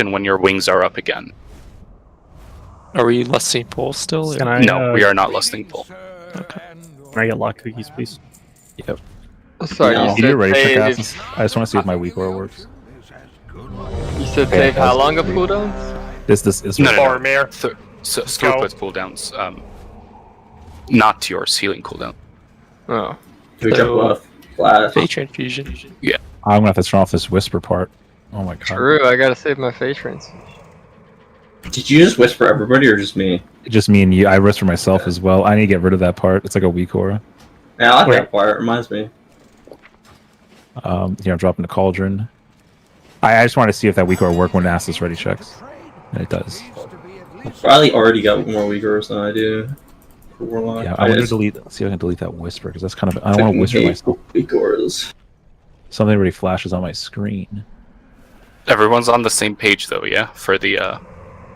when your wings are up again. Are we lusting pull still? Can Or? I, No, we are not lusting pull. Okay. Can I get lock cookies, please? Yep. Sorry, No. you Can you said ready check save. asses? I just want to see if my weak aura works. You said Okay, save how that's long of sweet. cooldowns? This is No, no, no. Boromir. So Throughput cooldowns, not yours, healing cooldown. Oh. Do we jump off? Flash. Fate transfusion. I'm gonna have to turn off this whisper part. Oh my god. True, I gotta save my face rinse. Did you just whisper everybody or just me? Just me and you. I whisper myself as well. I need to get rid of that part. It's like a weak aura. Yeah, I like Wait. that part. It reminds me. Dropping the cauldron. I just want to see if that weak aura work when Assless ready checks. And it does. Probably already got more weakers than I do. For Warlock. Yeah, I want to delete. See if I can delete that whisper because that's kind of. I don't want to whisper myself. Weakers. Something already flashes on my screen. Everyone's on the same page though, yeah, for the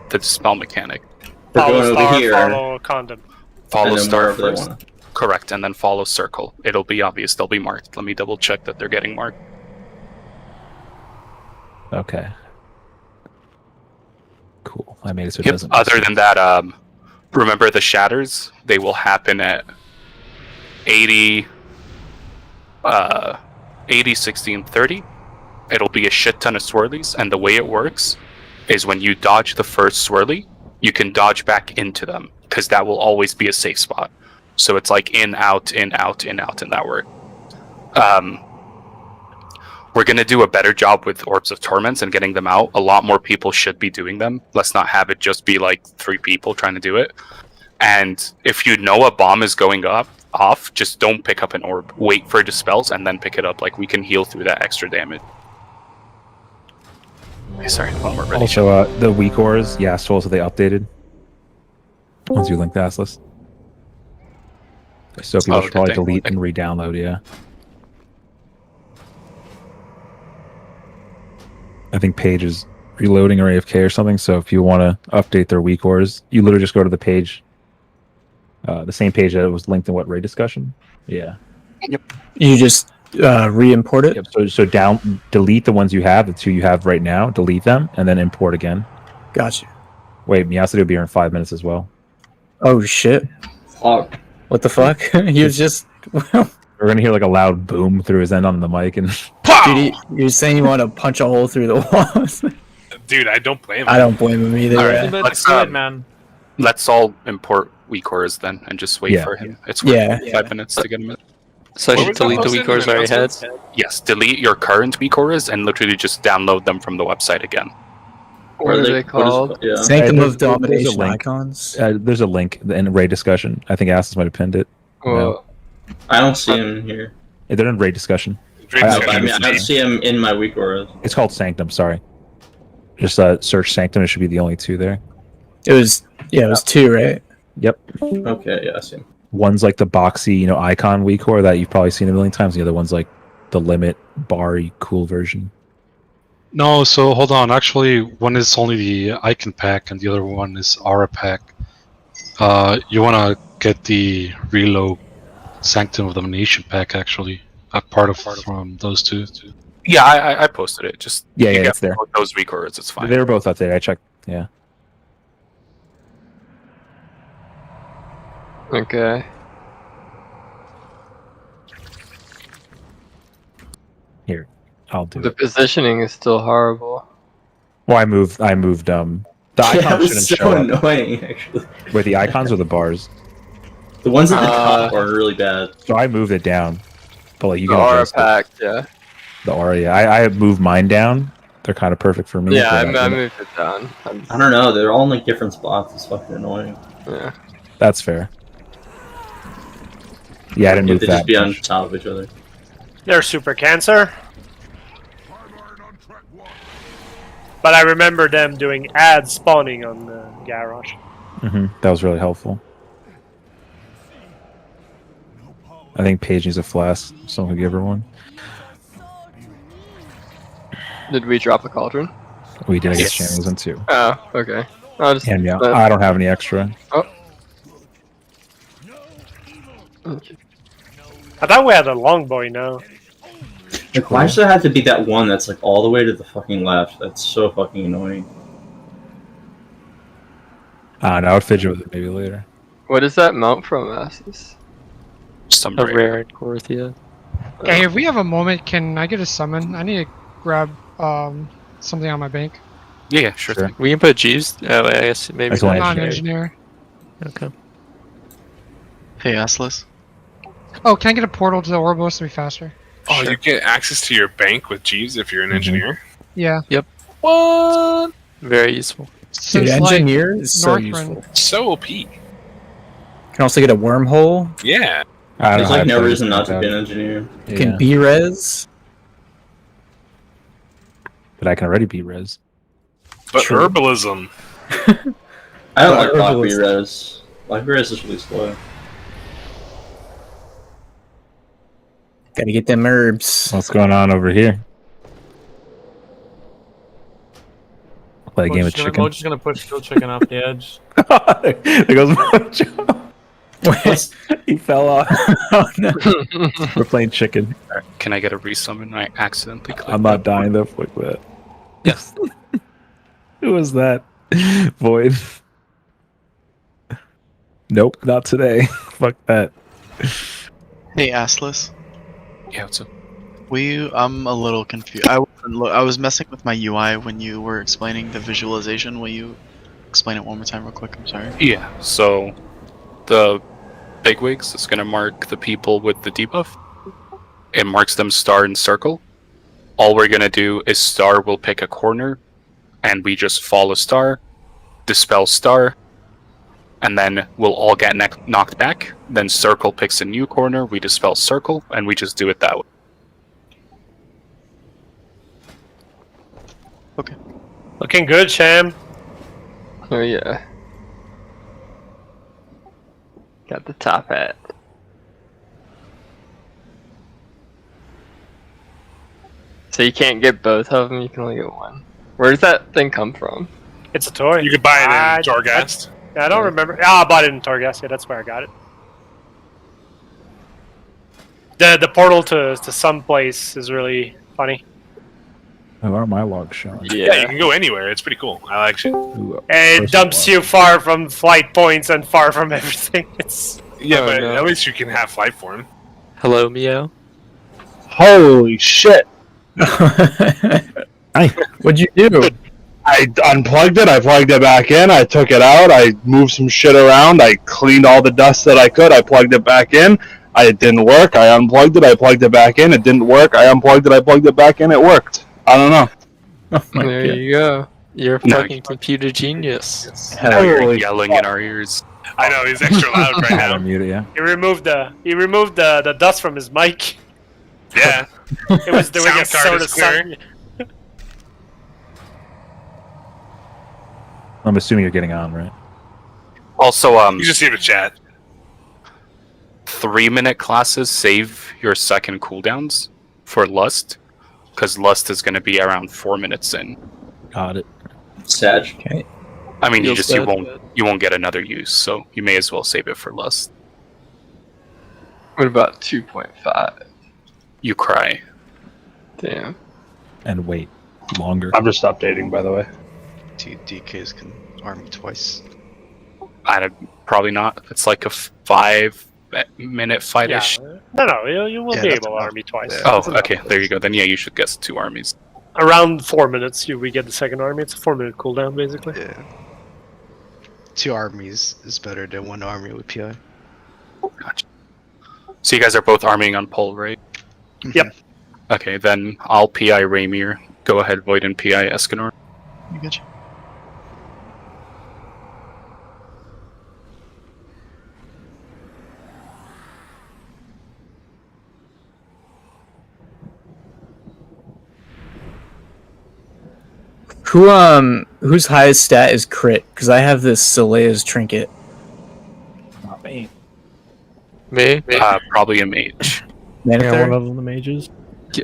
dispel mechanic. We're Follow going star, over here. follow condom. Follow and then star wherever they first. want. Correct, and then follow circle. It'll be obvious. They'll be marked. Let me double check that they're getting marked. Okay. Cool. I made it so it Yep. doesn't. Other than that, remember the shatters? They will happen at 80, 80, 60, and 30. It'll be a shit ton of swirlies, and the way it works is when you dodge the first swirly, you can dodge back into them, because that will always be a safe spot. So it's like in, out, in, out, in, out, in that word. We're going to do a better job with Orbs of Torments and getting them out. A lot more people should be doing them. Let's not have it just be like 3 people trying to do it. And if you know a bomb is going off, just don't pick up an orb. Wait for dispels and then pick it up. Like, we can heal through that extra damage. Okay, sorry, one more ready. Also, the weak auras, yeah, so they updated. Once you link the Assless. So people should probably delete and re-download, yeah. I think Paige is reloading or AFK or something, so if you want to update their weak auras, you literally just go to the page, the same page that was linked in what, raid discussion? Yeah. Yep. You just re-import it? Yep. So delete the ones you have, the 2 you have right now, delete them, and then import again. Gotcha. Wait, Meowsity will be here in 5 minutes as well. Oh shit. Fuck. What the fuck? He was just... We're gonna hear like a loud boom through his end on the mic, and Dude, you're saying you want to punch a hole through the walls? Dude, I don't blame him. I don't blame him either. All right. yeah. Let's, man. let's all import weak auras then and just wait Yeah. for him. It's worth Yeah. 5 minutes to get him in. So I What should was that delete the posted weak auras I already had. Yes, delete your current weak auras and literally just download them from the website again. What are they called? Yeah. Sanctum There's- of there's a Domination link. icons. there's a link in raid discussion. I think Assless might have pinned it. Well, I don't see him here. They're in raid discussion. No, but I mean, I don't see him in my weak auras. It's called Sanctum. Sorry. Just search Sanctum. It should be the only 2 there. It was 2, right? Yep. Okay, yeah, I see him. One's like the boxy, icon weak aura that you've probably seen a million times. The other one's like the limit bar cool version. No, so hold on. Actually, one is only the icon pack, and the other one is aura pack. You want to get the reload Sanctum of Domination pack, actually. A part from those 2. Yeah, I posted it. Just Yeah, you yeah, get it's there. those weak auras, it's fine. They were both updated. I checked. Yeah. okay. Here, I'll do The it. positioning is still horrible. Well, I moved. The Yeah, icons it was shouldn't so show up. annoying, actually. Wait, the icons or the bars? The ones at the top are really bad. So I moved it down. But like you The can aura adjust it. pack, yeah. The aura, yeah. I moved mine down. They're kind of perfect for me. Yeah, but I moved it down. I don't know, they're all in like different spots. It's fucking annoying. Yeah. That's fair. Yeah, I didn't They move just that be on much. top of each other. They're super cancer. But I remember them doing ad spawning on the garage. That was really helpful. I think Paige needs a flask. Someone could give her one. Did we drop a cauldron? We did. I guess Yes. Shannon was in 2. Oh, okay. I'll just, And yeah, I don't have any extra. Okay. I thought we had a long boy now. Like, why does it have to be that one that's like all the way to the fucking left? That's so fucking annoying. I would fidget with it maybe later. What is that mount from, Asses? Some A rare. rare in Corthia. Hey, if we have a moment, can I get a summon? I need to grab something on my bank. Yeah, sure Sure. thing. We can put Jeeves. Oh, I guess maybe That's not. only I'm not an engineer. engineer. Okay. Hey, Assless. Oh, can I get a portal to the Oribos to be faster? Oh, you get access to your bank with Jeeves if you're an engineer? Yeah. What? Very useful. Dude, Since like engineer is so Northrend. useful. So OP. Can also get a wormhole. Yeah. I don't There's know like how no to reason not figure to be it an out. engineer. You can Yeah. B-res. But I can already be res. But True. herbalism. I don't like Lock Herbalist. B-Res. Lock B-Res is really slow. Gotta get them herbs. What's going on over here? Play a game of chicken. Mojo's gonna push Still Chicken off the edge. There goes Mojo. Wait. He fell off. Oh, no. We're playing chicken. Can I get a resummon? I accidentally clicked. I'm not dying though. Fuck that. Yes. Who was that? Void. Nope, not today. Fuck that. Hey, Assless. Yeah, what's up? I'm a little confused. I was messing with my UI when you were explaining the visualization. Will you explain it one more time real quick? I'm sorry. Yeah, so the bigwigs is going to mark the people with the debuff. It marks them star and circle. All we're going to do is star will pick a corner, and we just fall a star, dispel star, and then we'll all get knocked back. Then circle picks a new corner, we dispel circle, and we just do it that way. Looking good, Sham. Oh yeah. Got the top hat. So you can't get both of them, you can only get one. Where does that thing come from? It's a toy. You could buy it I- in Torghast. I don't remember. I bought it in Torghast. Yeah, that's where I got it. The portal to some place is really funny. Who are my logs showing? Yeah, you can go anywhere. It's pretty cool. I like it. Ooh, And it first dumps log. you far from flight points and far from everything. It's Yeah, Oh, but no. at least you can have flight form. Hello, Meow. Holy shit! What'd you do? I unplugged it, I plugged it back in, I took it out, I moved some shit around, I cleaned all the dust that I could, I plugged it back in, it didn't work, I unplugged it, I plugged it back in, it didn't work, I unplugged it, I plugged it back in, it worked. I don't know. Oh my There God. you go. You're a No, fucking computer genius. Hell yeah. You're yelling in our ears. I know, he's extra loud right I now. mute it, yeah. he removed the dust from his mic. Yeah. It was doing a Sound card sort is of clear. sound. I'm assuming you're getting on, right? Also, You just see the chat. 3-minute classes save your second cooldowns for Lust, because Lust is going to be around 4 minutes in. Got it. Sag. Okay. I mean, you Feels bad, but- won't get another use, so you may as well save it for Lust. What about 2.5? You cry. Damn. And wait longer. I'm just updating, by the way. Two DKs can arm me twice. Probably not. It's like a 5-minute Yeah. fight-ish. No, you will Yeah, be that's able to enough. army twice. Yeah. Oh, That's enough. okay. There you go. Then yeah, you should guess 2 armies. Around 4 minutes, we get the second army. It's a 4-minute cooldown, basically. Yeah. 2 armies is better than 1 army with PI. Gotcha. So you guys are both arming on pole, right? Yep. Okay, then I'll PI Raymir. Go ahead, Void, and PI Escanor. You get you. Whose highest stat is crit? Because I have this Selea's trinket. Not me. Me? Probably a mage. Manather? of the mages. Do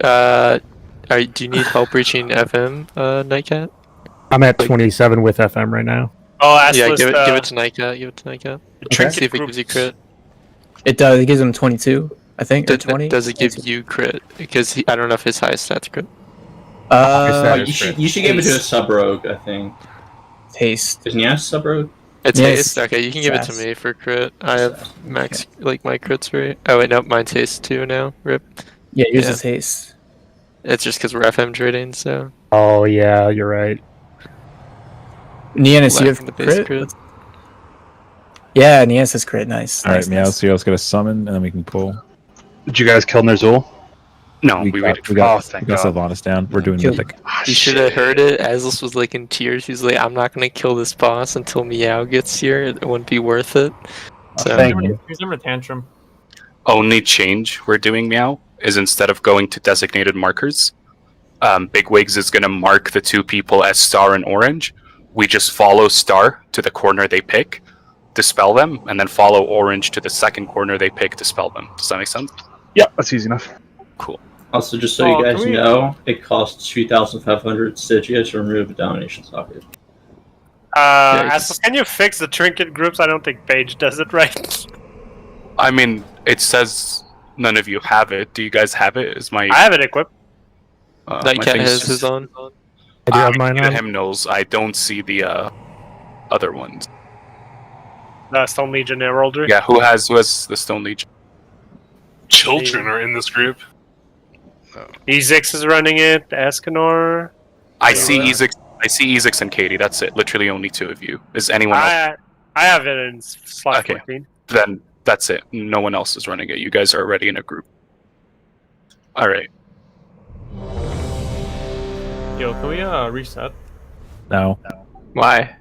you need help reaching FM, Nightcat? I'm at 27 with FM right now. Oh, Assless, Yeah, give it to Nightcat. Give it to Nightcat. the trinket See if it group. gives you crit. It does. It gives him 22. I think, or 20. Does it give you crit? Because I don't know if his highest stat's crit. You should give it to a sub rogue, I think. Haste. Isn't Yash sub rogue? It's Yes. haste? Okay, you can give it to Sass. me for crit. I have max, like, my crits right. Oh, wait, no, mine's haste too now. Rip. Yeah, yours Yeah. is haste. It's just because we're FM trading, so. Oh yeah, you're right. Nianis, you Lacking have the base crit? crit. Yeah, Nianis has crit. Nice. All right, nice, nice. Meowscale's gonna summon, and then we can pull. Did you guys kill Nerzul? No, We we got, waited. we got, thank we got God. Sylvanas down. We're doing Killed. mythic. You should have heard it. Azlis was like in tears. He's like, I'm not gonna kill this boss until Meow gets here. It wouldn't be worth it. So, Thank you. Here's a tantrum. Only change we're doing Meow is instead of going to designated markers, Bigwigs is going to mark the two people as star and orange. We just follow star to the corner they pick, dispel them, and then follow orange to the second corner they pick, dispel them. Does that make sense? Yeah, that's easy enough. Cool. Also, just so you guys know, it costs 2,500 Stygia to remove a domination socket. Astos, can you fix the trinket groups? I don't think Paige does it right. I mean, it says none of you have it. Do you guys have it? Is my I have it equipped. Nightcat has his on. I do have mine on. Hymnals. I don't see the other ones. Stone Legion Heraldry. Yeah, who has the Stone Legion? Children are in this group. Ezix is running it. Escanor. I see Ezix. I see Ezix and Katie. That's it. Literally only two of you. Is anyone else? I have it in slot Okay. 14. Then that's it. No one else is running it. You guys are already in a group. All right. Yo, can we reset? No, Why?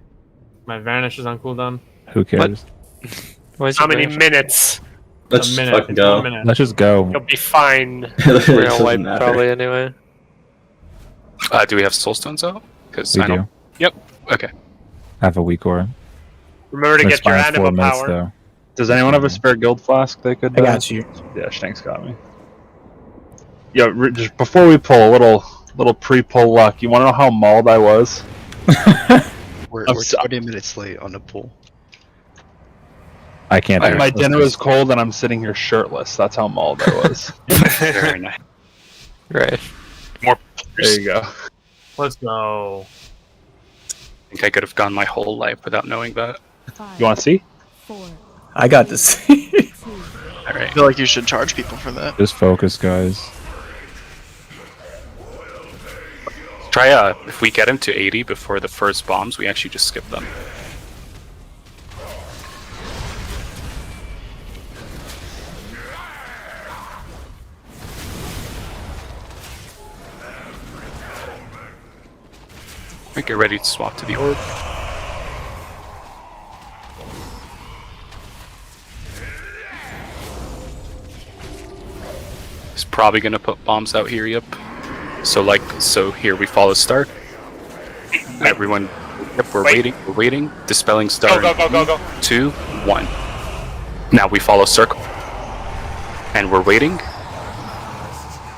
My vanish is on cooldown. who cares? Why is How it many vanish? minutes? Let's a minute. fucking It's go. 1 minute. Let's just go. You'll be fine. We're Doesn't gonna wipe matter. probably anyway. Do we have Soulstones out? Because We I do. don't. Yep. Okay. I have a weak aura. Remember to Let's get your find 4 anima minutes, power. though. Does anyone have a spare guild flask they could? I got you. Yeah, Shank's got me. Yeah, just before we pull, a little pre-pull luck. You want to know how mauled I was? We're I'm so- 20 minutes late on the pool. I can't do it. My dinner is cold and I'm sitting here shirtless. That's how mauled I was. Very nice. Right. There you go. Let's go. I think I could have gone my whole life without knowing that. You want to see? I got this. All I right. feel like you should charge people for that. Just focus, guys. Try if we get him to 80 before the first bombs, we actually just skip them. Alright, get ready to swap to the orb. He's probably gonna put bombs out here, yep. So here we follow star. Everyone, yep, we're waiting. Dispelling star. Go. 2, 1. Now we follow circle. And we're waiting.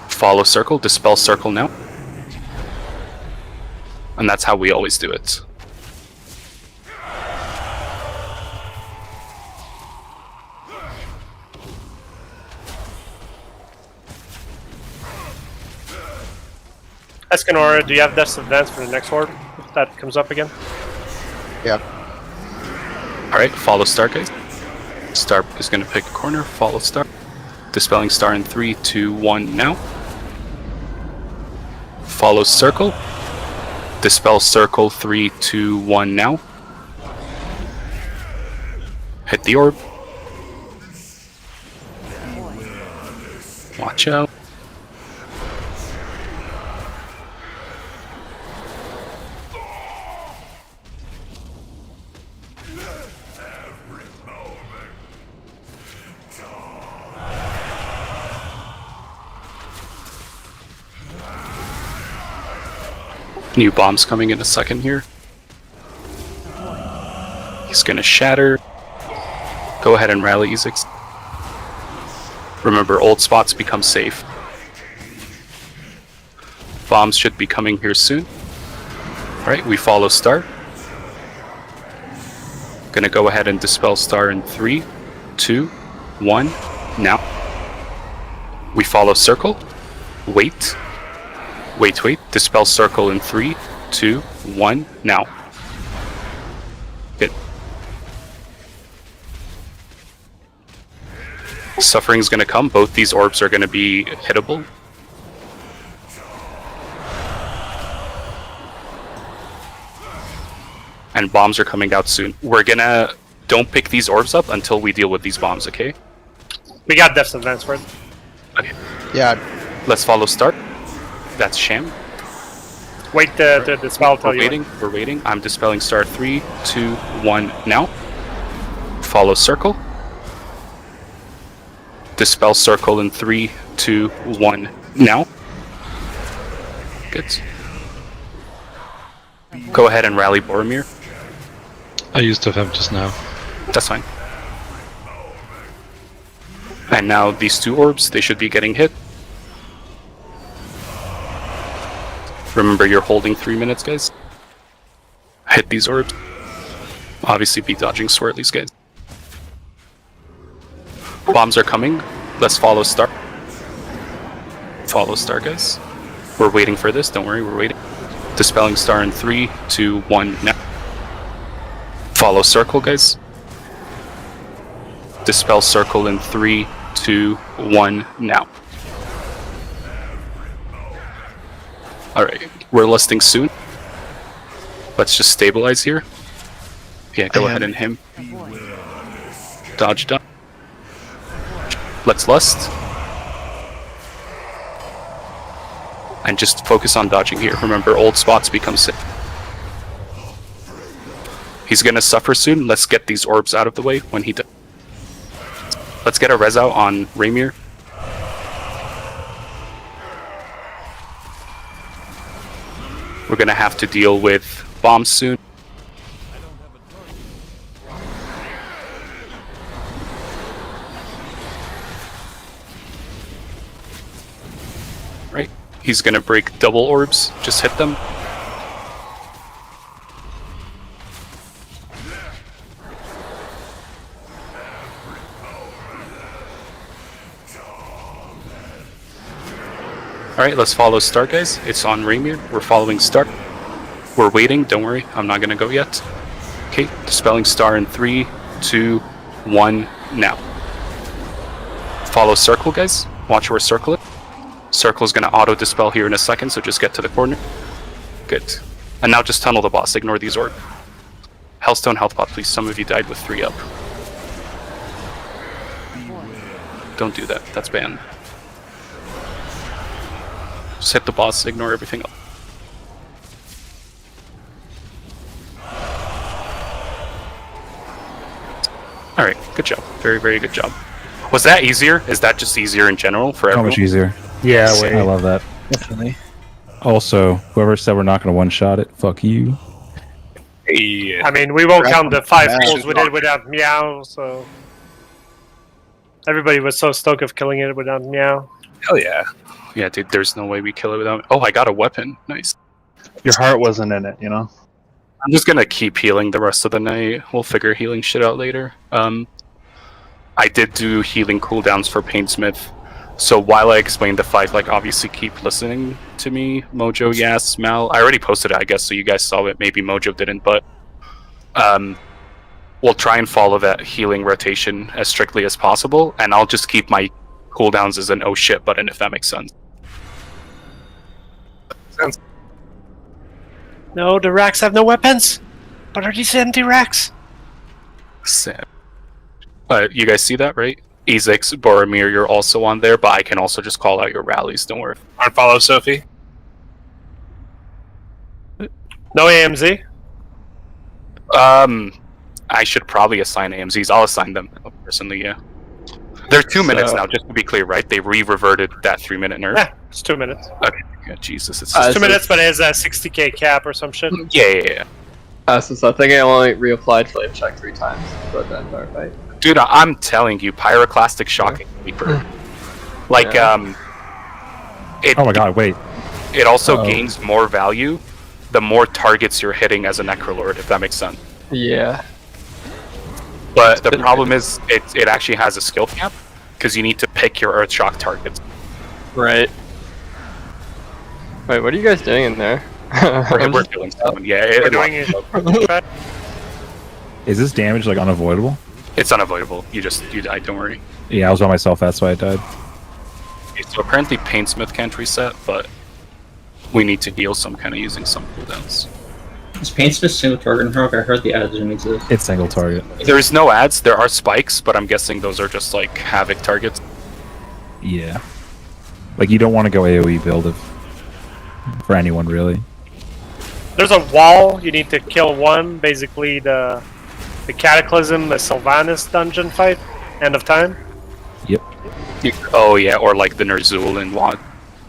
Follow circle, dispel circle now. And that's how we always do it. Escanor, do you have Death's Advance for the next orb? If that comes up again? Alright, follow star, guys. Star is going to pick a corner, follow star. Dispelling star in 3, 2, 1 now. Follow circle. Dispel circle 3, 2, 1 now. Hit the orb. Watch out. New bombs coming in a second here. He's gonna shatter. Go ahead and rally Ezix. Remember, old spots become safe. Bombs should be coming here soon. Alright, we follow star. Gonna go ahead and dispel star in 3, 2, 1, now. We follow circle. Wait. Wait, wait. Dispel circle in 3, 2, 1, now. Good. Suffering's gonna come. Both these orbs are gonna be hittable. And bombs are coming out soon. We're gonna... Don't pick these orbs up until we deal with these bombs, okay? We got Death's Advance for it. Okay. Yeah. Let's follow start. That's sham. Wait the spell till We're you waiting. We're waiting. I'm dispelling star. 3, 2, 1, now. Follow circle. Dispel circle in 3, 2, 1, now. Good. Go ahead and rally Boromir. I used to have just now. That's fine. And now these 2 orbs, they should be getting hit. Remember, you're holding 3 minutes, guys. Hit these orbs. Obviously be dodging swirlies, guys. Bombs are coming. Let's follow star. Follow star, guys. We're waiting for this. Don't worry, we're waiting. Dispelling star in 3, 2, 1, now. Follow circle, guys. Dispel circle in 3, 2, 1, now. Alright, we're listing soon. Let's just stabilize here. Yeah, go ahead and him. Dodge done. Let's lust. And just focus on dodging here. Remember, old spots become sick. He's gonna suffer soon. Let's get these orbs out of the way when he does. Let's get a res out on Raymir. We're gonna have to deal with bombs soon. Right. He's gonna break double orbs. Just hit them. Alright, let's follow start, guys. It's on Raymir. We're following start. We're waiting. Don't worry. I'm not gonna go yet. Okay, dispelling star in 3, 2, 1, now. Follow circle, guys. Watch where circle it. Circle's gonna auto-dispel here in a second, so just get to the corner. Good. And now just tunnel the boss. Ignore these orbs. Hellstone health pot, please. Some of you died with 3 up. Don't do that. That's banned. Just hit the boss, ignore everything else. Alright, good job. Very, very good job. Was that easier? Is that just easier in general for So everyone? much easier. Yeah, I love that. Definitely. Also, whoever said we're not going to one-shot it, fuck you. Hey, I mean, we won't Right. count the 5 Yeah. pulls we did without Meow, so... Everybody was so stoked of killing it without Meow. hell yeah. Yeah, dude, there's no way we kill it without... Oh, I got a weapon. Nice. Your heart wasn't in it, you know? I'm just gonna keep healing the rest of the night. We'll figure healing shit out later. I did do healing cooldowns for Painsmith. So while I explain the fight, like, obviously keep listening to me. Mojo, Yas, Mal. I already posted it, I guess, so you guys saw it. Maybe Mojo didn't, but... we'll try and follow that healing rotation as strictly as possible, and I'll just keep my cooldowns as an oh shit button, if that makes sense. No, the racks have no weapons! But are these empty racks? Sam. You guys see that, right? Ezix, Boromir, you're also on there, but I can also just call out your rallies, don't worry. Unfollow Sophie. No AMZ? I should probably assign AMZs. I'll assign them personally, yeah. They're 2 minutes now, just to be clear, right? They re-reverted that 3-minute nerf. Yeah, it's 2 minutes. Okay, yeah, Jesus, it's It's 2 minutes, but it has a 60k cap or some shit. yeah. So I think I only reapplied till I checked 3 times for the entire fight. Dude, I'm telling you, Pyroclastic Shocking Reaper. Like, it, Oh my god, wait. it also Uh-oh. gains more value the more targets you're hitting as a Necrolord, if that makes sense. Yeah. But the problem is, it actually has a skill cap, because you need to pick your Earthshock targets. Right. Wait, what are you guys doing in there? We're killing someone. Yeah, We're doing it. Is this damage like unavoidable? It's unavoidable. You died. Don't worry. Yeah, I was by myself. That's why I died. Okay, so apparently Paintsmith can't reset, but we need to heal, so I'm kind of using some cooldowns. Is Paintsmith single target Rogue? I heard the ads didn't exist. It's single target. There is no ads. There are spikes, but I'm guessing those are just like Havoc targets. Yeah. Like you don't want to go AoE build for anyone really. There's a wall. You need to kill one. Basically, the Cataclysm, the Sylvanas dungeon fight. End of time. Yep. Oh yeah, or like the Ner'zhul and Wad.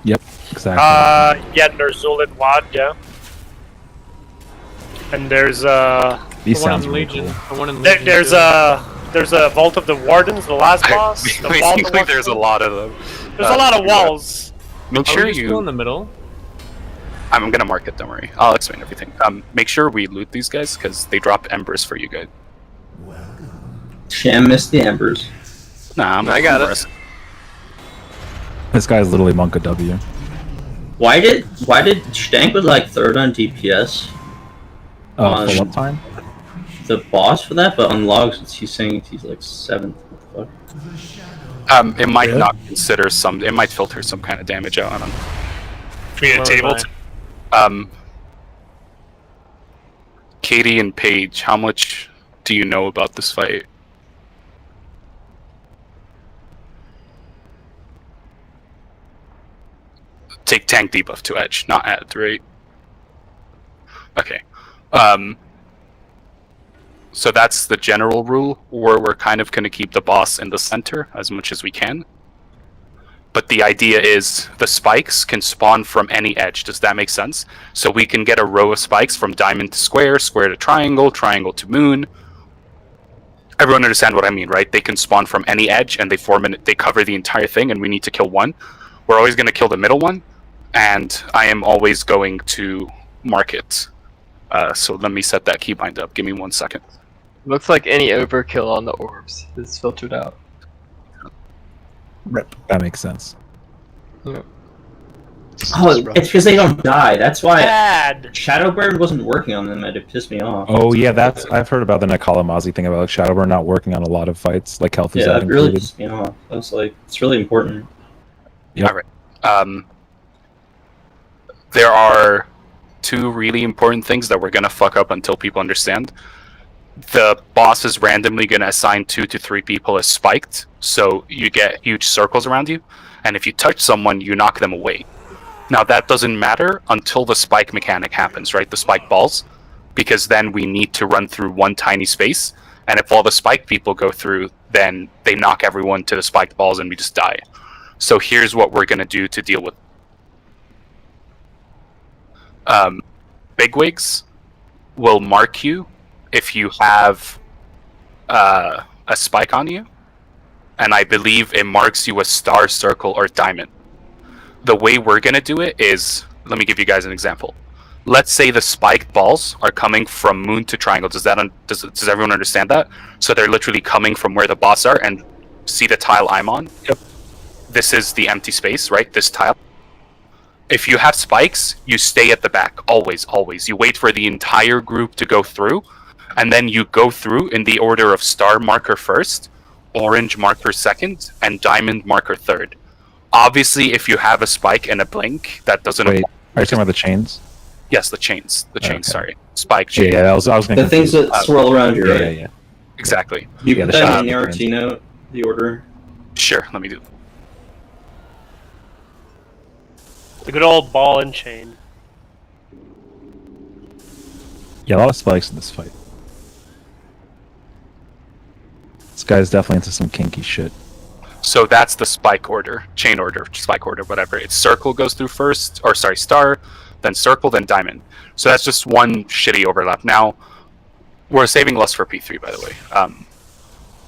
Yep. Exactly. Yeah, Ner'zhul and Wad. Yeah. And there's These The one sounds in really Legion. cool. The one in There, Legion. there's a Vault of the Wardens, the last boss. The I Vault of think there's a lot of them. There's a lot of walls. Make Are sure we still in you. the middle? I'm gonna mark it. Don't worry. I'll explain everything. Make sure we loot these guys because they drop embers for you guys. Sham missed the embers. Nah, I got it. This guy's literally Monk a W. Why did Stank was like third on DPS? For what time? The boss for that, but on logs he's saying he's like 7th. What the fuck? It might not consider some. It might filter some kind of damage out on them. We need a table. Katie and Paige, how much do you know about this fight? Take tank debuff to edge, not add, right? Okay. So that's the general rule, where we're kind of going to keep the boss in the center as much as we can. But the idea is the spikes can spawn from any edge. Does that make sense? So we can get a row of spikes from diamond to square, square to triangle, triangle to moon. Everyone understand what I mean, right? They can spawn from any edge and they cover the entire thing, and we need to kill one. We're always going to kill the middle one, and I am always going to mark it. So let me set that keybind up. Give me 1 second. Looks like any overkill on the orbs is filtered out. Rip. That makes sense. Yep. Oh, it's because they don't die. That's why Bad. Shadowburn wasn't working on them, and it pissed me off. Oh yeah, I've heard about the Nakalamazi thing about like Shadowburn not working on a lot of fights, like Health is Yeah, that it really included. pissed me off. I was like, it's really important. Yep. Alright. There are two really important things that we're gonna fuck up until people understand. The boss is randomly gonna assign 2 to 3 people as spiked, so you get huge circles around you, and if you touch someone, you knock them away. Now that doesn't matter until the spike mechanic happens, right? The spike balls, because then we need to run through one tiny space, and if all the spike people go through, then they knock everyone to the spiked balls and we just die. So here's what we're gonna do to deal with bigwigs will mark you if you have a spike on you, and I believe it marks you a star, circle, or diamond. The way we're gonna do it is, let me give you guys an example. Let's say the spiked balls are coming from moon to triangle. Does everyone understand that? So they're literally coming from where the boss are, and see the tile I'm on? Yep. This is the empty space, right? This tile. If you have spikes, you stay at the back, always, always. You wait for the entire group to go through, and then you go through in the order of star marker first, orange marker second, and diamond marker third. Obviously, if you have a spike and a blink, that doesn't... Wait, are you talking about the chains? Yes, the chains. The chains, Okay. sorry. Spike chain. Yeah, I was gonna The things that swirl around you, right? Yeah. Exactly. You Yeah, put the that shot in the difference. RT note, the order. Sure, let me do. The good old ball and chain. Yeah, a lot of spikes in this fight. This guy's definitely into some kinky shit. So that's the spike order, chain order, spike order, whatever. It's circle goes through first, or sorry, star, then circle, then diamond. So that's just one shitty overlap. Now, we're saving lust for P3, by the way.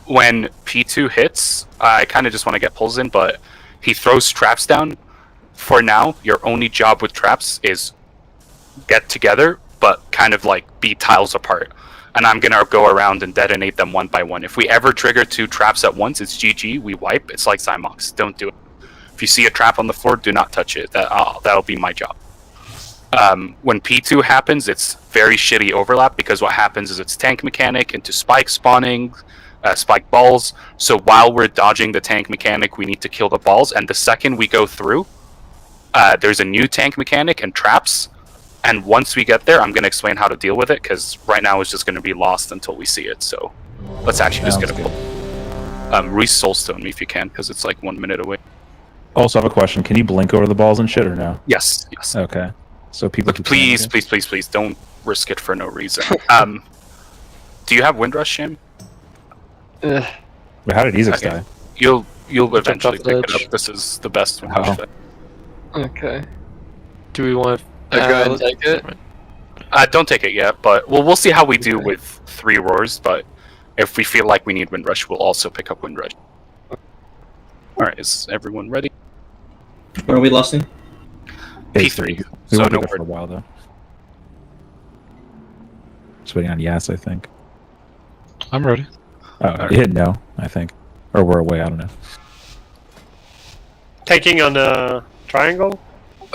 When P2 hits, I kind of just want to get pulls in, but he throws traps down. For now, your only job with traps is get together, but kind of like be tiles apart. And I'm going to go around and detonate them one by one. If we ever trigger 2 traps at once, it's GG, we wipe. It's like Zymox. Don't do it. If you see a trap on the floor, do not touch it. That'll be my job. When P2 happens, it's very shitty overlap because what happens is it's tank mechanic into spike spawning, spike balls. So while we're dodging the tank mechanic, we need to kill the balls. And the second we go through, there's a new tank mechanic and traps. And once we get there, I'm going to explain how to deal with it because right now it's just going to be lost until we see it. So let's actually just get a pull. Re-soulstone me if you can because it's like 1 minute away. Also, I have a question. Can you blink over the balls and shit or no? Yes. Okay. So people Look, please, don't risk it for no reason. Do you have Windrush, Shim? Wait, how did Ezix die? You'll eventually pick it up. This is the best one. Okay. Do we want to go ahead and take it? Don't take it yet, but we'll see how we do with 3 roars. But if we feel like we need Windrush, we'll also pick up Windrush. All right, is everyone ready? What are we lasting? P3. We So won't be no there for a while though. Just waiting on Yas, I think. I'm ready. Oh, you hit no, I think, or we're away. I don't know. Taking on the triangle?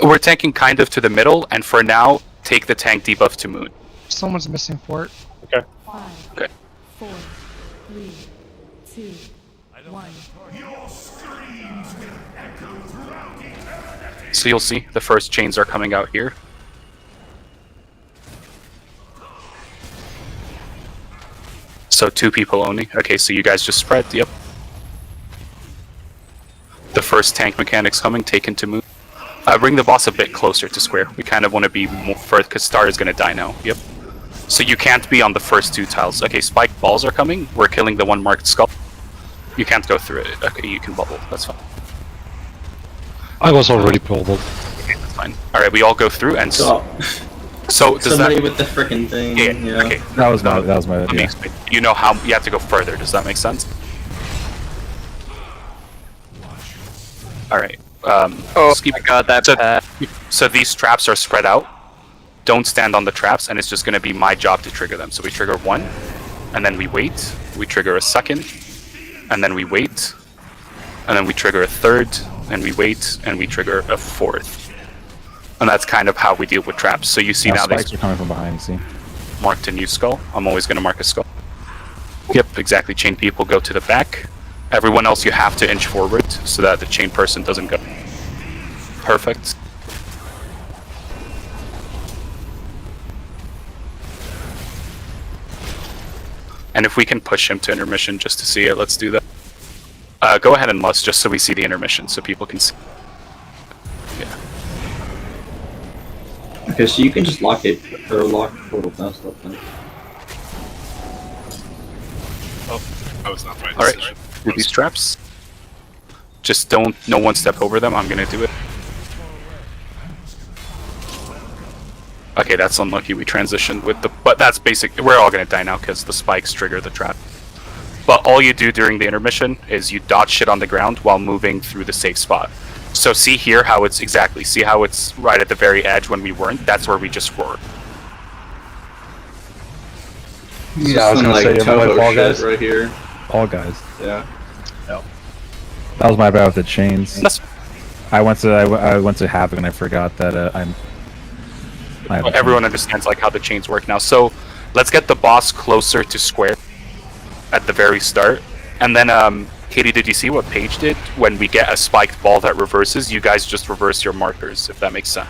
We're tanking kind of to the middle, and for now, take the tank debuff to Moon. Someone's missing fort. Okay. 5, Okay. 4, 3, 2, 1. So you'll see the first chains are coming out here. So 2 people only. Okay, so you guys just spread. Yep. The first tank mechanic's coming, taken to Moon. Bring the boss a bit closer to square. We kind of want to be more further because Star is going to die now. Yep. So you can't be on the first 2 tiles. Okay, spike balls are coming. We're killing the one marked skull. You can't go through it. Okay, you can bubble. That's fine. I was already pulled. Okay, that's fine. All right, we all go through and so does Somebody that... with the frickin' thing. Yeah. Okay. That was my Let me explain. You know how you have to go further. Does that make sense? All right. Oh my god, that path. So these traps are spread out. Don't stand on the traps, and it's just going to be my job to trigger them. So we trigger 1, and then we wait. We trigger a 2nd, and then we wait, and then we trigger a 3rd, and we wait, and we trigger a 4th. And that's kind of how we deal with traps. So you see now spikes these are coming from behind. See, marked a new skull. I'm always going to mark a skull. Yep, exactly. Chain people go to the back. Everyone else you have to inch forward so that the chain person doesn't go. Perfect. And if we can push him to intermission just to see it, let's do that. Go ahead and lust just so we see the intermission so people can see. Yeah. Okay, so you can just lock it or lock portal past that then. Oh, that was not right. All right. Do these traps. Just no one step over them. I'm gonna do it. Okay, that's unlucky. We transitioned with the, but that's basic. We're all gonna die now because the spikes trigger the trap. But all you do during the intermission is you dodge shit on the ground while moving through the safe spot. So see here how it's exactly. See how it's right at the very edge when we weren't. That's where we just roared. Yeah, I was gonna say Fall Guys right here. Fall Guys. Yeah. No. That was my bad with the chains. I went to Havoc and I forgot that Everyone understands like how the chains work now. So let's get the boss closer to square at the very start, and then Katie, did you see what Paige did when we get a spiked ball that reverses? You guys just reverse your markers, if that makes sense.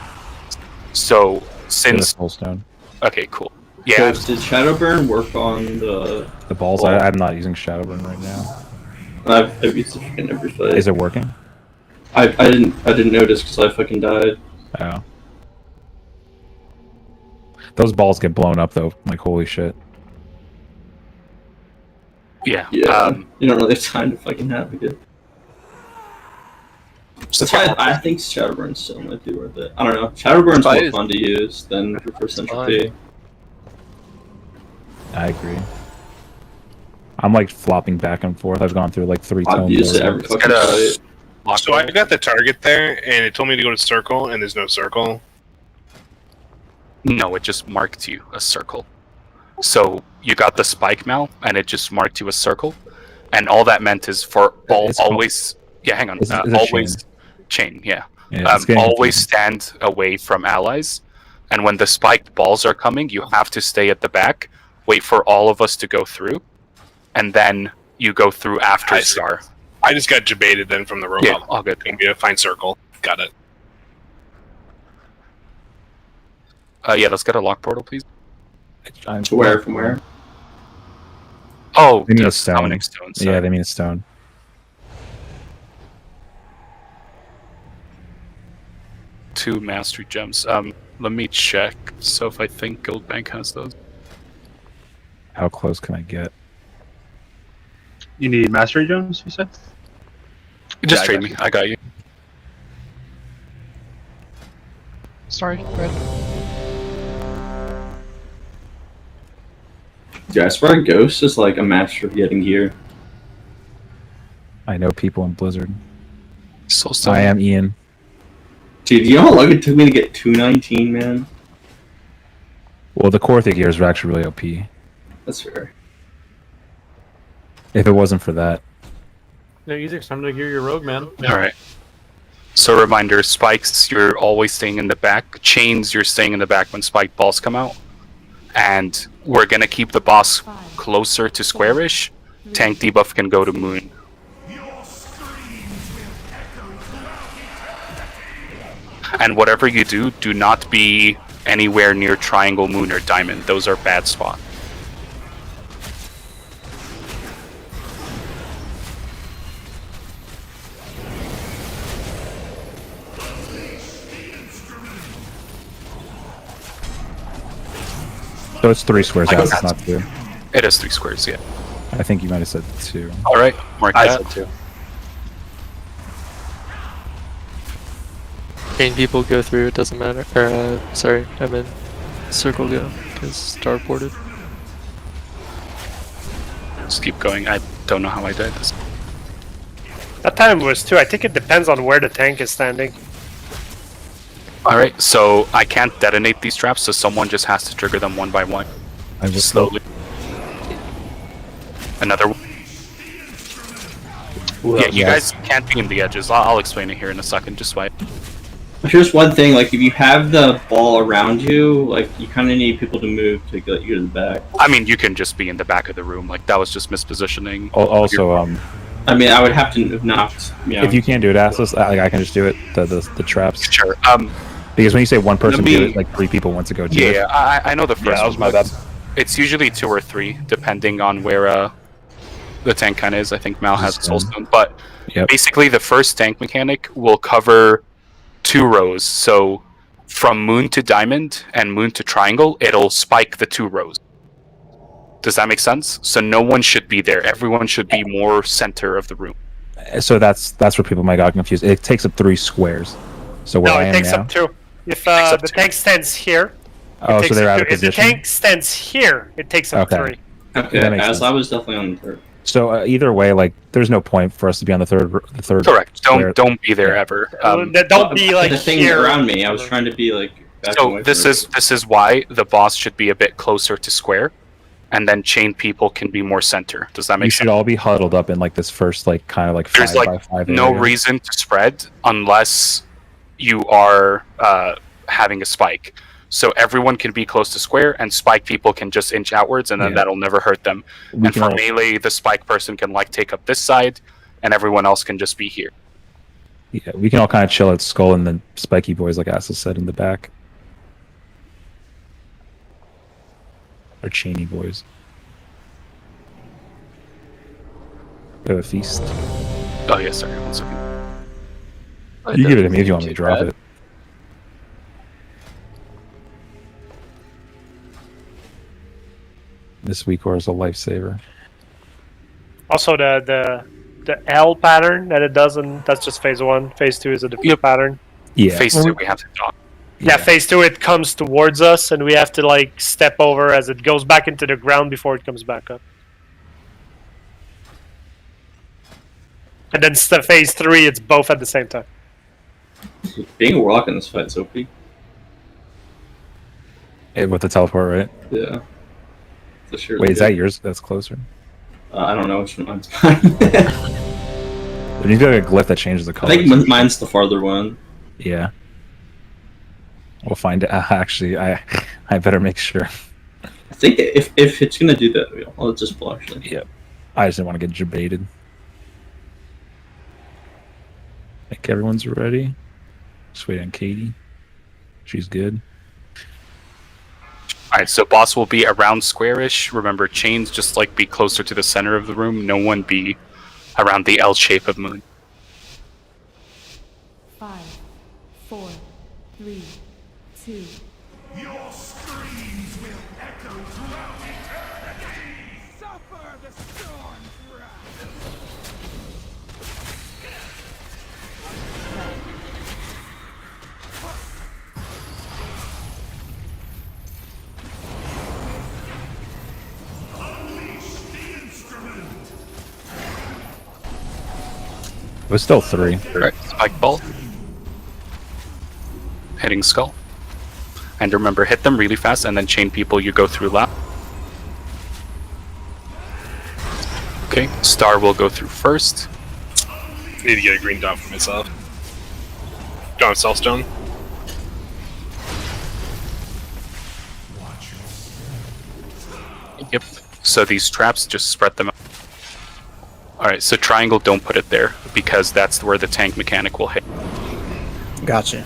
So since stone. Okay, cool. Yeah. So did Shadowburn work on the balls? ball? I'm not using Shadowburn right now. I've used it in every fight. Is it working? I didn't notice because I fucking died. Oh. Those balls get blown up though, like holy shit. Yeah. Yeah. You don't really have time to fucking have it. That's why I think Shadowburn still might be worth it. I don't know. Shadowburn's more fun to use than Reverse Entropy. I agree. I'm like flopping back and forth. I've gone through like 3 tomes. I've used it every fucking fight. So I got the target there, and it told me to go to circle, and there's no circle. No, it just marked you a circle. So you got the spike Mal, and it just marked you a circle, and all that meant is for always. Yeah, hang on. Is it Always. Chain, yeah. Yeah, it's getting Always confusing. stand away from allies, and when the spiked balls are coming, you have to stay at the back, wait for all of us to go through, and then you go through after Scar. I just got debated then from the robot. Yeah, all good. Yeah, find circle. Got it. Yeah, let's get a lock portal, please. Where? From where? Oh, They mean the a stone. summoning stone. Yeah, sorry. they mean a stone. Two mastery gems. Let me check. So if I think Guild Bank has those. How close can I get? You need mastery gems, you said? Just Yeah, trade me. I got you. Sorry, go ahead. Yeah, I swear Ghost is like a master of getting here. I know people in Blizzard. So I am Ian. Dude, you know how long it took me to get 219, man? Well, the core gears are actually really OP. That's fair. If it wasn't for that. No, easy. It's time to gear your rogue, man. All right. So reminder: spikes, you're always staying in the back. Chains, you're staying in the back when spiked balls come out. And we're gonna keep the boss closer to squarish. Tank debuff can go to moon. And whatever you do, do not be anywhere near triangle, moon, or diamond. Those are bad spots. So it's 3 squares out, it's not 2. It is 3 squares, yeah. I think you might have said 2. All right, mark I that. said 2. Chain people go through, it doesn't matter. Or, sorry, I meant circle go, because starported. Just keep going. I don't know how I did this. That time was 2. I think it depends on where the tank is standing. All right, so I can't detonate these traps, so someone just has to trigger them one by one. I will Slowly. Another one. Yeah, you guys can't be in the edges. I'll explain it here in a second. Just wait. Here's one thing, like, if you have the ball around you, like, you kind of need people to move to get you to the back. I mean, you can just be in the back of the room. Like, that was just mispositioning. Also, I mean, I would have to have knocked, you know. if you can't do it, Assless, I can just do it, the traps. Sure. Because when you say one person Let me- do it, like 3 people want to go do it. Yeah, I know the first that was one, my but bad. it's usually 2 or 3, depending on where the tank kind of is. I think Mal has Soulstone. But Yep. basically, the first tank mechanic will cover 2 rows. So from moon to diamond and moon to triangle, it'll spike the 2 rows. Does that make sense? So no one should be there. Everyone should be more center of the room. So that's where people might get confused. It takes up 3 squares. So where No, I it am takes now. up 2. If takes up the 2. tank stands here, Oh, so takes they're up out 2. of If the position. tank stands here, it takes up Okay. 3. Okay, That makes as sense. I was definitely on the third. So either way, like, there's no point for us to be on the third. Correct. square. Don't be there ever. Don't be like the thing here. around me. I was trying to be like. backing So away this from is why the boss should be a bit closer to square, and then chain people can be more center. Does that You make should sense? all be huddled up in like this first, like, kind of like There's 5 by like 5 no area. reason to spread unless you are having a spike. So everyone can be close to square, and spike people can just inch outwards, and then Yeah. that'll never hurt them. We And can for all- melee, the spike person can like take up this side, and everyone else can just be here. Yeah, we can all kind of chill at Skull, and then spiky boys, like Asa said, in the back. Or chainy boys. We have a feast. Oh yes, sorry. 1 second. You give it to me if you want me to drop it. This week or is a lifesaver. Also, the L pattern that it does, and that's just phase 1. Phase 2 is a different pattern. Yeah. Phase 2, we have to talk. Yeah, phase 2 it comes towards us, and we have to like step over as it goes back into the ground before it comes back up. And then phase 3, it's both at the same time. Being a warlock in this fight is OP. With the teleport, right? Yeah. For sure. Wait, is that yours? That's closer. I don't know which one mine's. There's But you've got a glyph that changes the color. I think mine's the farther one. Yeah. We'll find it. Actually, I better make sure. I think if it's gonna do that, I'll just pull actually. Yep. I just didn't want to get jebaited. I think everyone's ready. Just wait on Katie. She's good. Alright, so boss will be around square-ish. Remember, chains just like be closer to the center of the room. No one be around the L shape of moon. 5, 4, 3, 2. Your screams will echo throughout eternity! Suffer the storm's wrath! Unleash the instrument! It was still 3. Right, spike ball. Hitting skull. And remember, hit them really fast and then chain people you go through lap. Okay, star will go through first. Need to get a green dot for myself. Don't have Cellstone. Yep. So these traps, just spread them out. Alright, so triangle, don't put it there, because that's where the tank mechanic will hit. Gotcha.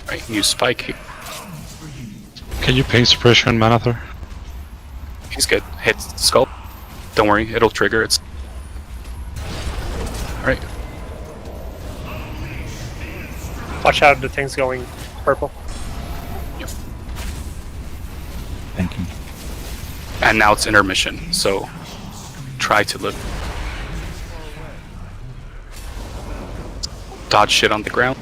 Right, new spike here. Can you ping suppression, Manather? He's good. Hit skull. Don't worry, it'll trigger. It's alright. Watch out, the thing's going purple. Yep. Thank you. And now it's intermission, so try to live. Dodge shit on the ground.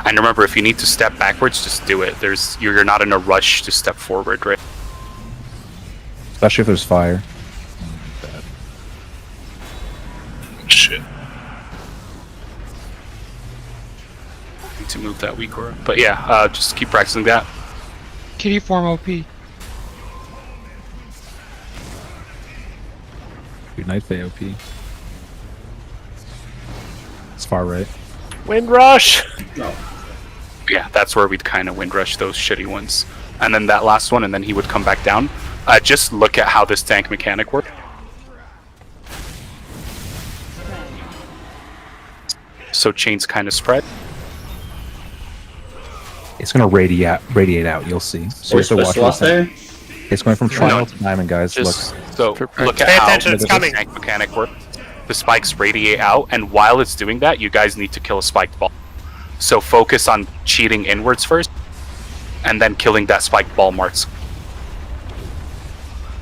And remember, if you need to step backwards, just do it. You're not in a rush to step forward, right? Especially if there's fire. Shit. Need to move that weak aura. But yeah, just keep practicing that. Kitty form OP. Good night, AOP. It's far right. Wind rush! No. Yeah, that's where we'd kind of wind rush those shitty ones. And then that last one, and then he would come back down. Just look at how this tank mechanic works. So chains kind of spread. It's gonna radiate out. You'll see. So you have to watch what's there. It's going from triangle to diamond, guys. Just Look. so look at Pay how attention, it's the coming. tank mechanic works. The spikes radiate out, and while it's doing that, you guys need to kill a spiked ball. So focus on cheating inwards first, and then killing that spiked ball marks.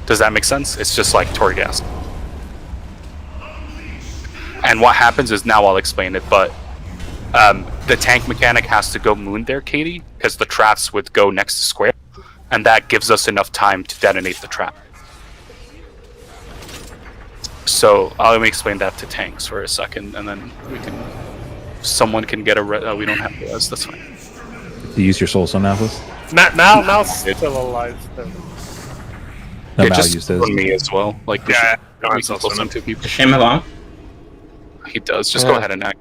Does that make sense? It's just like Torghast. And what happens is, now I'll explain it, but the tank mechanic has to go moon there, Katie, because the traps would go next to square, and that gives us enough time to detonate the trap. So let me explain that to tanks for a second, and then someone can get a we don't have res, that's fine. Do you use your soul stone, Atlas? Mal's still alive. So. No, Yeah, Mal just used his. on me as well. Like, we Yeah, should, no, we it's can also kill some two people. Shame along. He does. Just go ahead and act.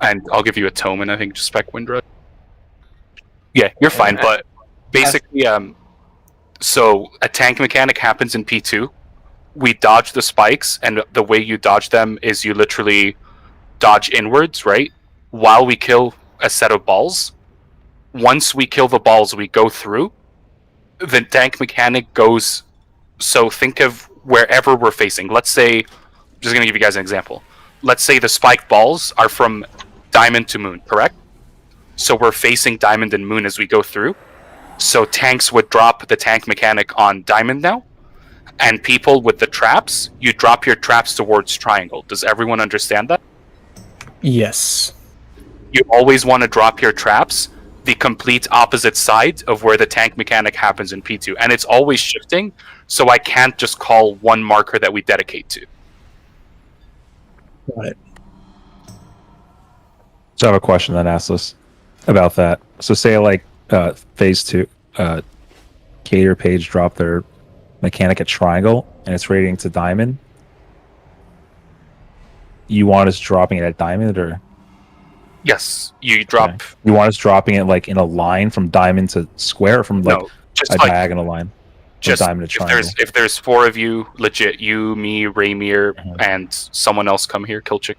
And I'll give you a tome, and I think just spec Windrush. Yeah, you're fine, but basically, so a tank mechanic happens in P2. We dodge the spikes, and the way you dodge them is you literally dodge inwards, right? While we kill a set of balls. Once we kill the balls, we go through. The tank mechanic goes. So think of wherever we're facing. Let's say, I'm just gonna give you guys an example. Let's say the spiked balls are from diamond to moon, correct? So we're facing diamond and moon as we go through. So tanks would drop the tank mechanic on diamond now. And people with the traps, you drop your traps towards triangle. Does everyone understand that? Yes. You always want to drop your traps the complete opposite side of where the tank mechanic happens in P2. And it's always shifting, so I can't just call one marker that we dedicate to. Got it. So I have a question then, Atlas, about that. So say like phase 2, Cater Page dropped their mechanic at triangle, and it's rating to diamond. You want us dropping it at diamond, or Yes, you drop. okay. You want us dropping it like in a line from diamond to square, or from like No, just a like diagonal line from just diamond to triangle? if there's 4 of you, legit, you, me, Raymir, and someone else come here, kill chick.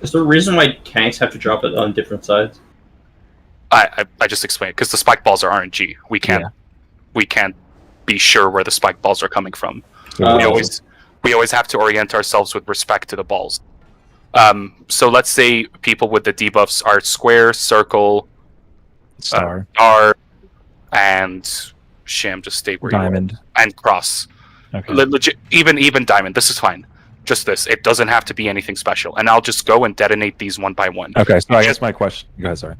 Is there a reason why tanks have to drop it on different sides? I just explained because the spike balls are RNG. We can't be sure where the spike balls are coming from. We always have to orient ourselves with respect to the balls. So let's say people with the debuffs are square, circle, star, and sham. Just stay where diamond, you are. And cross. Okay. Legit, even diamond. This is fine. Just this. It doesn't have to be anything special. And I'll just go and detonate these one by one. Okay, so I guess my question. You guys are.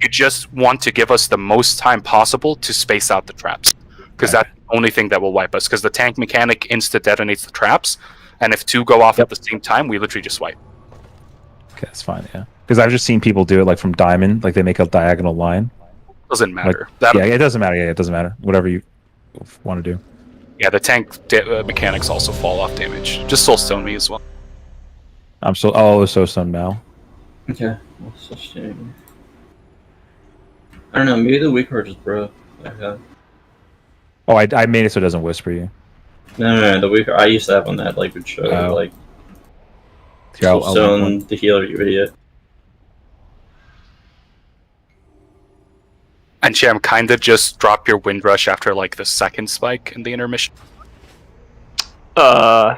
You just want to give us the most time possible to space out the traps, because that's the only thing that will wipe us. Because the tank mechanic insta detonates the traps, and if 2 go off at the same time, we literally just wipe. Okay, that's fine. Yeah, because I've just seen people do it like from diamond, like they make a diagonal line. Doesn't matter. Like, yeah, it doesn't matter. Yeah, it doesn't matter. Whatever you want to do. Yeah, the tank mechanics also fall off damage. Just soulstone me as well. I'm so soulstone now. Okay, that's a shame. I don't know. Maybe the weak heart just broke. Okay. Oh, I made it so it doesn't whisper you. No, the weak heart. I used to have on that like would show like. Here, Soulstone the healer, you idiot. And Sham, kind of just drop your Windrush after like the second spike in the intermission. You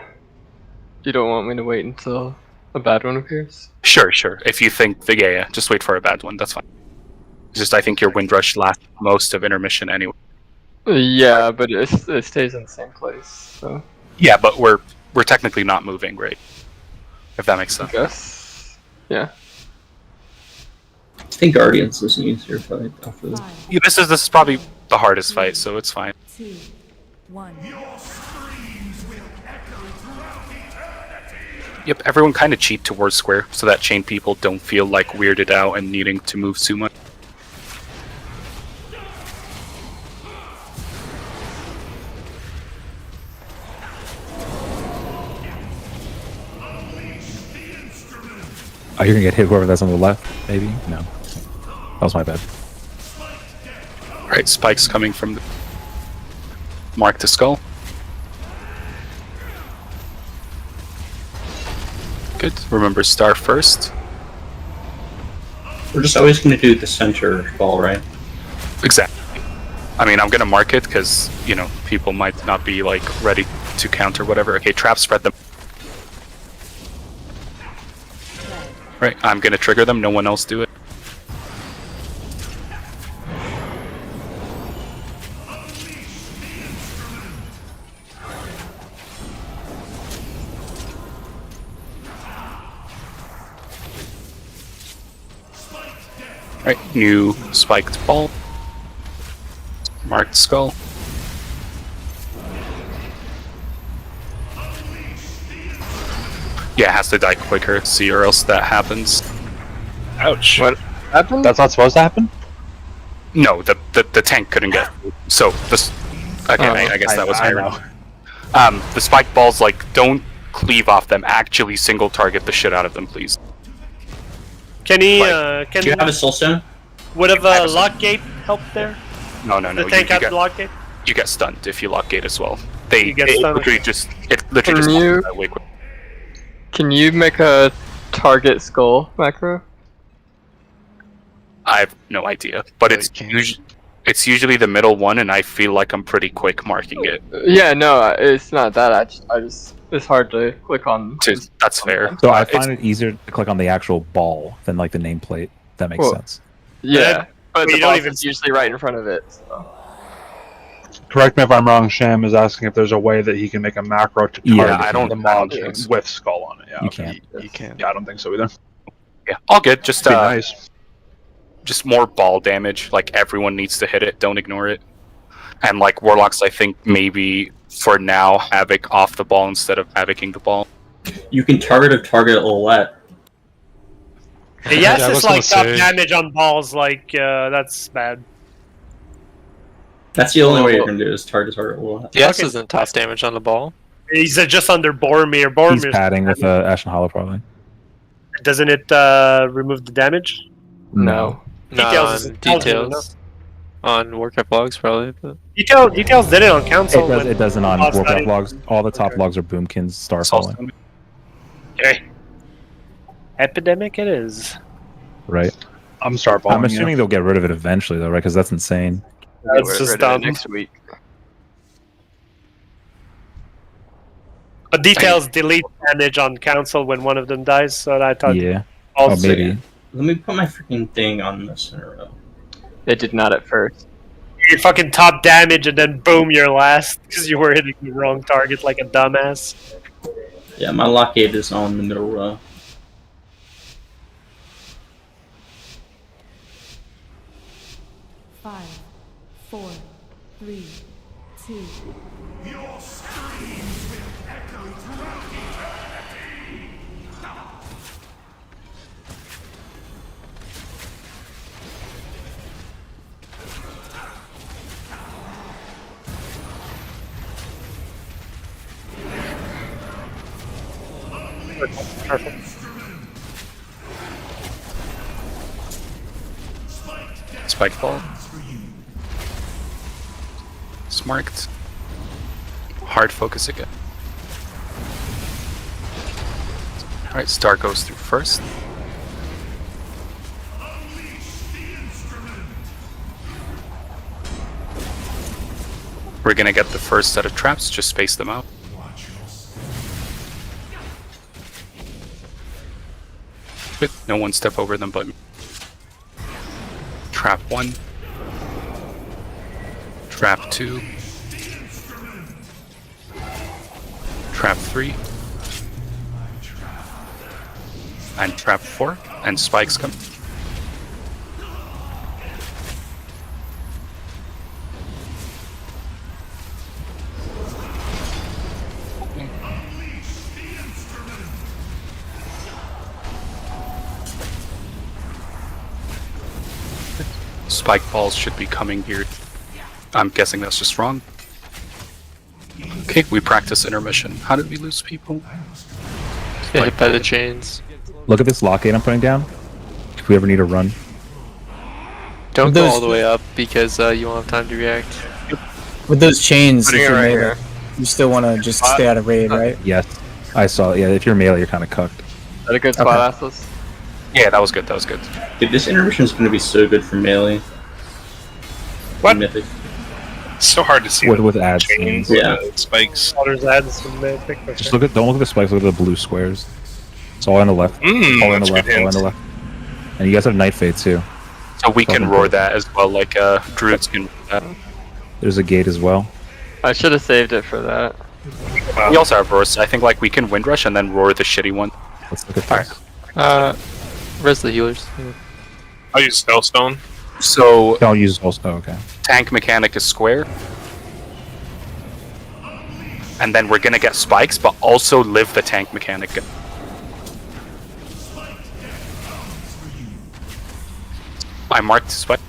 don't want me to wait until a bad one appears? Sure. If you think yeah, just wait for a bad one. That's fine. It's just I think your Windrush lasts most of intermission anyway. Yeah, but it stays in the same place. So. Yeah, but we're technically not moving, right? If that makes sense. I guess. Yeah. I think Guardians is an easier fight after this. Yeah, this is probably the hardest fight, so it's fine. 2, 1. Yep, everyone kind of cheat towards square so that chain people don't feel like weirded out and needing to move too much. Oh, you're gonna get hit whoever that's on the left, maybe? No. That was my bad. Alright, spikes coming from the mark the skull. Good. Remember star first. We're just always gonna do the center ball, right? Exactly. I mean, I'm gonna mark it because, you know, people might not be like ready to counter whatever. Okay, trap spread them. Right, I'm gonna trigger them, no one else do it. Alright, new spiked ball. Marked skull. Yeah, it has to die quicker, see, or else that happens. Ouch. What happened? That's not supposed to happen? No, the tank couldn't get through. So, this... Again, I guess that was irony. The spike balls, like, don't cleave off them. Actually single target the shit out of them, please. Can he, Do you have a soulstone? Would have a lock gate help there? No. The tank have lock gate? You get stunned if you lock gate as well. You get stunned? Literally just that way quick. Can you make a target skull macro? I have no idea, but it's usually the middle one, and I feel like I'm pretty quick marking it. Yeah, no, it's not that. I just it's hard to click on. That's fair. So I find it easier to click on the actual ball than like the nameplate. That makes sense. Yeah, but you the don't boss even is usually right in front of it. So. Correct me if I'm wrong. Sham is asking if there's a way that he can make a macro to target I don't the mob think so. with skull on it. Yeah, You okay. can't. You can't. Yeah, I don't think so either. Yeah, all good. Just Be nice. just more ball damage. Like everyone needs to hit it. Don't ignore it. And like warlocks, I think maybe for now havoc off the ball instead of havocing the ball. You can target Olette. Yes, I was it's like gonna top say- damage on balls, like, that's bad. That's the only way you're gonna do it, is target will. Yes isn't toss damage on the ball. He's just under Boromir. He's Boromir. padding with Ashen Hollow, probably. Doesn't it remove the damage? No. Details is Details. On Warcraft logs, probably. But... Details did it on council. It doesn't on Lost Warcraft that. logs. All the top logs are Boomkin's Starfalling. Okay. Epidemic it is. Right. I'm Starfalling. I'm assuming they'll get rid of it eventually, though, right? Because that's insane. That's just dumb. Next week. But details delete damage on council when one of them dies, so I thought. Yeah. Also, maybe. Let me put my freaking thing on this in a row. It did not at first. You fucking top damage and then boom, you're last because you were hitting the wrong target like a dumbass. Yeah, my lock gate is on the middle row. Five, 4, 3, 2. Your screams will echo throughout eternity! Spike ball. Smarked. Hard focus again. Alright, Star goes through first. We're gonna get the first set of traps, just space them out. Good. No one step over them but me. Trap 1. Trap 2. Trap 3. And trap 4. And spikes come. Spike balls should be coming here. I'm guessing that's just wrong. Okay, we practice intermission. How did we lose people? Get hit by the chains. Look at this lock gate I'm putting down. If we ever need to run. Don't go all the way up because you won't have time to react. With those chains, Putting if it you're right melee, here. you still want to just stay out of raid, right? Yes. I saw it. Yeah, if you're melee, you're kind of cooked. Is that a good spot, Atlas? Yeah, that was good, that was good. Dude, this intermission is going to be so good for melee. What? Mythic. It's so hard to see. With the ads. chains, Yeah. spikes. Waters adds some mythic. Just don't look at the spikes, look at the blue squares. It's all on the left. all on the that's left, good all on the left. And you guys have Night Fade too. So we can roar that as well, like druids can roar that. There's a gate as well. I should have saved it for that. We also have roars. I think like we can wind rush and then roar the shitty one. Let's look at this. Res the healers. I'll use Spellstone. So Don't use also. Oh, okay. tank mechanic is square. And then we're gonna get spikes, but also live the tank mechanic. I marked spike.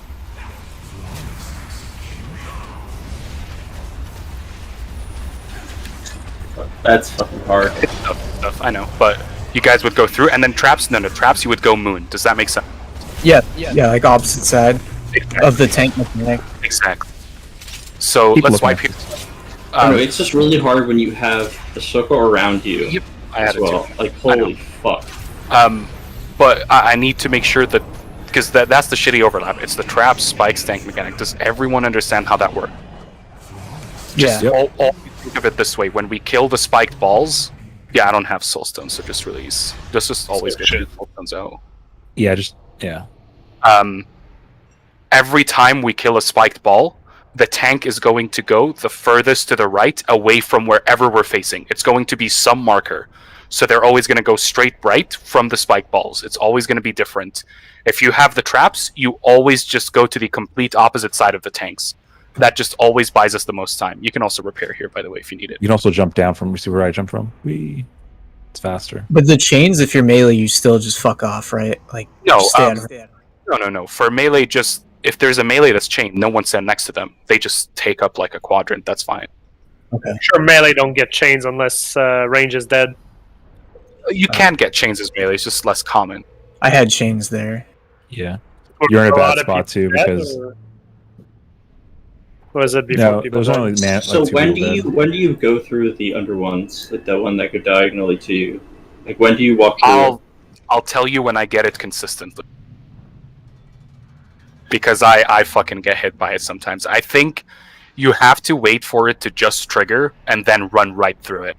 That's fucking hard. It's tough, I know, but you guys would go through, and then traps. No, traps. You would go moon. Does that make sense? Yeah, like opposite side of the tank mechanic. Exactly. So Keep let's looking wipe at here. I don't know, it's just really hard when you have the circle around you. Yep, I as had it well. too. Like, holy fuck. But I need to make sure that because that's the shitty overlap. It's the traps, spikes, tank mechanic. Does everyone understand how that works? Just Yeah. all think of it this way: when we kill the spiked balls, yeah, I don't have soulstone, so just release. Just always get the soulstones out. Yeah, yeah. Every time we kill a spiked ball, the tank is going to go the furthest to the right, away from wherever we're facing. It's going to be some marker. So they're always going to go straight right from the spike balls. It's always going to be different. If you have the traps, you always just go to the complete opposite side of the tanks. That just always buys us the most time. You can also repair here, by the way, if you need it. You can also jump down from. See where I jump from? It's faster. But the chains, if you're melee, you still just fuck off, right? Like No, just stay out of no. For melee, just if there's a melee that's chained, no one's standing next to them. They just take up like a quadrant. That's fine. Okay. Sure, melee don't get chains unless range is dead. You can get chains as melee. It's just less common. I had chains there. Yeah. You're in a bad spot too because was it before no, people there's only died? man. So like, two when people do dead. you go through the under ones, like the one that go diagonally to you? Like when do you walk through? I'll tell you when I get it consistently. Because I fucking get hit by it sometimes. I think you have to wait for it to just trigger and then run right through it.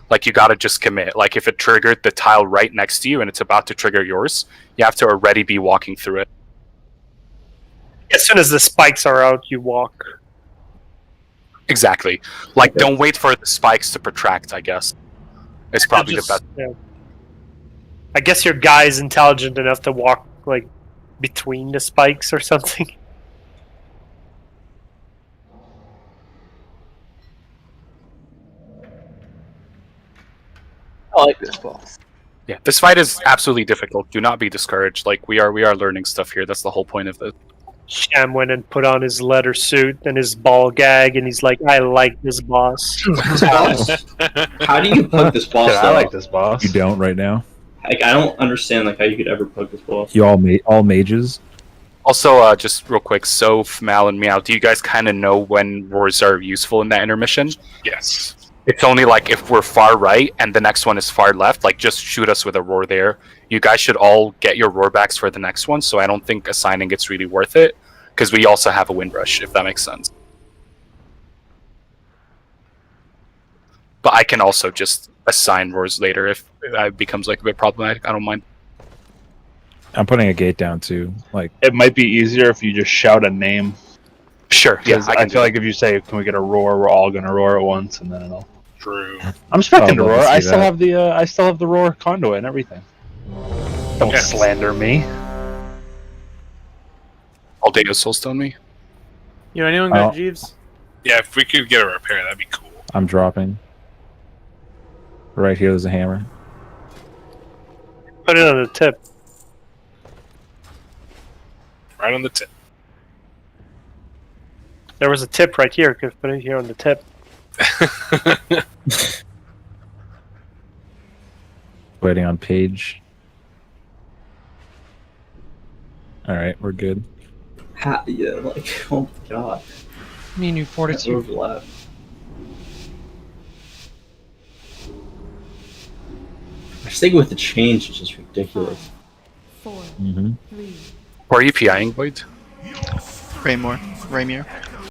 Like you gotta just commit. Like if it triggered the tile right next to you and it's about to trigger yours, you have to already be walking through it. As soon as the spikes are out, you walk. Exactly. Like don't wait for the spikes to protract, I guess. It's probably the best. Yeah. I guess your guy's intelligent enough to walk like between the spikes or something. I like this boss. Yeah, this fight is absolutely difficult. Do not be discouraged. Like we are learning stuff here. That's the whole point of this. Sham went and put on his leather suit and his ball gag, and he's like, "I like this boss." How do you pug this boss? I like this boss. You don't right now. Like I don't understand like how you could ever pug this boss. You all mages. Also, just real quick, Soph, Mal, and Meow, do you guys kind of know when roars are useful in that intermission? Yes. It's only like if we're far right and the next one is far left, like just shoot us with a roar there. You guys should all get your roar backs for the next one, so I don't think assigning it's really worth it, because we also have a wind rush, if that makes sense. But I can also just assign roars later if it becomes like a bit problematic. I don't mind. I'm putting a gate down too. Like It might be easier if you just shout a name. Sure, yeah. 'Cause I feel like if you say, "Can we get a roar?" We're all gonna roar at once, and then it'll. True. I'm expecting to I'd love roar. to see I still that. have the roar conduit and everything. Don't Yes. slander me. All day soulstone me. You know, anyone got Oh. Jeeves? Yeah, if we could get a repair, that'd be cool. I'm dropping. Right here, there's a hammer. Put it on the tip. Right on the tip. There was a tip right here. Could put it here on the tip. Waiting on page. All right, we're good. Yeah, like oh my god. Me and you, That fortitude. overlap. This thing with the change is just ridiculous. 4, Mm-hmm. 3, Or are you PIing, Void? Raymore.